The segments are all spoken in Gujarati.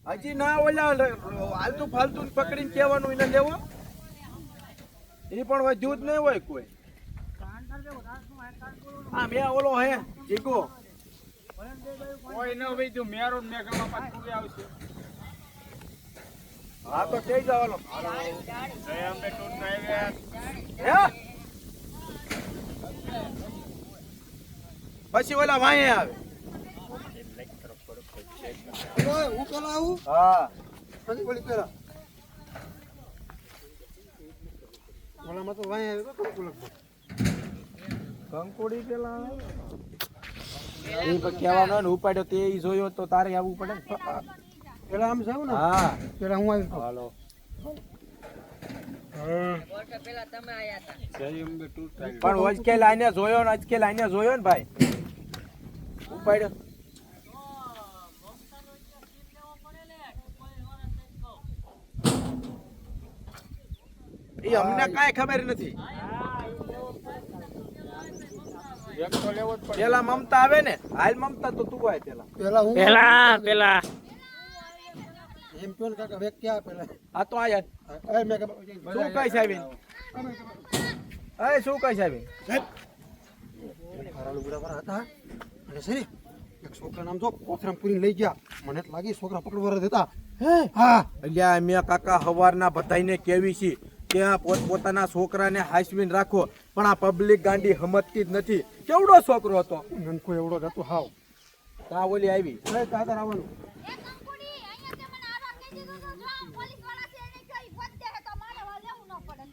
હજી ના ઓલા આલતુ ફાલતુ પકડીને કહેવાનું એને લેવો એ પણ વધ્યું જ નહીં હોય કોઈ. હા મેં ઓલો હે જીગો કોઈ ન વૈધું મેરો ને મેઘમાં પાછું આવશે. હા તો કહી જાવ ઓલો જય અંબે ટૂર ડ્રાઈવર હે પછી ઓલા વાંહે આવે. હું પેલા આવું હા પછી ઓલી પેલા ઓલામાં તો વાય આવે તો કંકોડી પેલા એ કહેવાનો ને ઉપાડ્યો તે ઈ જોયો તો તારે આવવું પડે ને. પેલા આમ જાવ ને હા પેલા હું આવી હાલો જય અંબે ટૂર ડ્રાઈવર પણ વચકે લાઈને જોયો ને અચકે લાઈને જોયો ને ભાઈ ઉપાડ્યો એ અમને કાંઈ ખબર નથી. એક તો લેવો જ પડે. પેલા મમતા આવે ને હાલ મમતા તો તું હોય પેલા પેલા હું પેલા એમ કહો ને કાકા વેક ક્યાં પેલા આ તો આયા એ મેં શું કઈ સાહેબ એ શું કઈ સાહેબ મારા લુગડા પર હતા અને છે ને એક છોકરા નામ જો કોથરામ પૂરી લઈ ગયા મને તો લાગી છોકરા પકડવા હતા હા અલ્યા મેં કાકા હવારના બધાઈને કેવી છે કે આ પોતાના છોકરાને હાસવીને રાખો પણ આ પબ્લિક ગાંડી હમતતી જ નથી. કેવડો છોકરો હતો નનકો એવડો જ હતો હાવ તા ઓલી આવી એ કાતર આવવાનું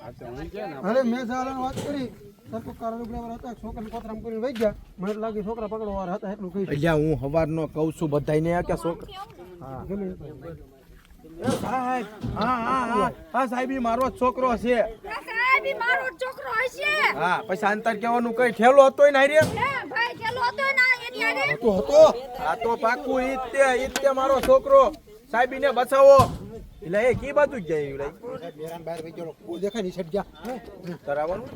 આ તો હું કે ને અરે મેં સાલાને વાત કરી સરકો કારા લુગડા પર હતા છોકરાને કોથરામ કરીને વઈ ગયા મને તો લાગી છોકરા પકડવા હતા એટલું કહી અલ્યા હું હવારનો કહું છું બધાઈને કે છોકરા હા ગમે સાહેબ હા હા હા હા સાહેબ ઈ મારો જ છોકરો છે. સાહેબ ઈ મારો જ છોકરો હશે. હા પછી અંતર કહેવાનું કઈ ઠેલો હતો ને હારે હે ભાઈ ખેલો હતો ના એની આરે હતો હતો આ તો પાકું ઈ જ તે મારો છોકરો સાહેબીને બચાવો એટલે એ કી બાજુ જ જાય ઈ બેરાન બહાર વઈ ગયો કોઈ દેખાય નહીં છટ ગયા તરાવાનું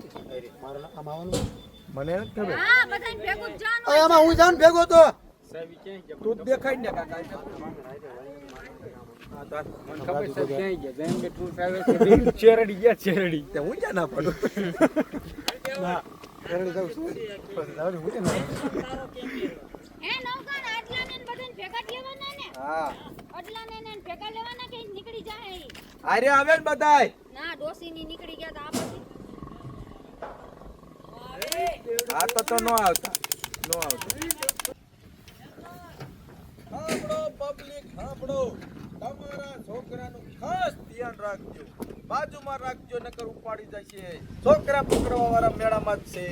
મારું આમ આવવાનું મને નથી ખબર હા બધાને ભેગું જ જાનું. અરે આમાં હું જાન ભેગો તો સાહેબ ઈ ક્યાંય ગયા? તું જ દેખાય ને કાકા હા તાર મને ખબર છે ક્યાંય ગયા. જય અંબે ટૂર ડ્રાઈવર છે. ચેરડી ગયા ચેરડી. તે હું ક્યાં ના પડું ના રેડી જાવ છું બસ જાવ હું ના હે નવકાણ આટલા ને બધાને ભેગા જ લેવાના ને હા આટલા ને ભેગા લેવાના કે નીકળી જાય ઈ. હારે આવે ને બધાય ના ડોસી ની નીકળી ગયા તો આ પછી આ તો નો આવતા હાંભળો પબ્લિક હાંભળો તમારા છોકરાનું ખાસ ધ્યાન રાખજો બાજુમાં રાખજો નકર ઉપાડી જશે. છોકરા પકડવા વાળા મેળામાં જ છે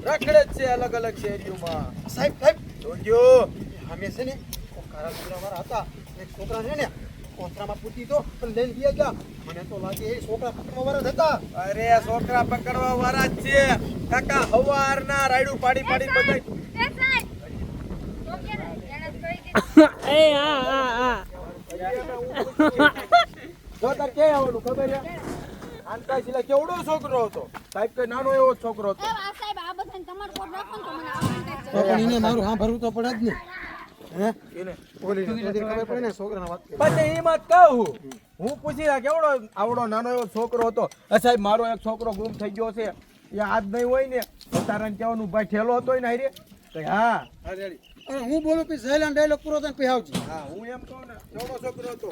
રખડે જ છે અલગ અલગ શેરીઓમાં સાહેબ સાહેબ જોજો. અમે છે ને કારા લુગડા વાળા હતા એક છોકરા છે ને કોથરામાં પૂતી તો પણ લઈને ગયા ગયા મને તો લાગે એ છોકરા પકડવા વાળા જ હતા અરે છોકરા પકડવા વાળા જ છે કાકા હવારના રાયડું પાડી બધા એ સાહેબ તો કે એને કહી દીધું. એ હા જો તાર ક્યાં આવવાનું ખબર છે આનતા સિલા કેવડો છોકરો હતો સાહેબ કે નાનો એવો જ છોકરો હતો. એ આ સાહેબ આ બધાને તમારું કોટ રાખો ને તો મને આવવાનું થાય તો પણ એને મારું હા ભરવું તો પડે જ ને હે એને ઓલી તો ખબર પડે ને છોકરાને વાત કરી પણ એમાં જ કહું હું પૂછી રહ્યા કેવડો આવડો નાનો એવો છોકરો હતો સાહેબ મારો એક છોકરો ગુમ થઈ ગયો છે એ આજ નહીં હોય ને તો તારાને કહેવાનું ભાઈ ઠેલો હતો ને હારે તો હા રેડી અને હું બોલું કે સહેલાન ડાયલોગ પૂરો થઈને પછી આવજે હા હું એમ કહું ને કેવડો છોકરો હતો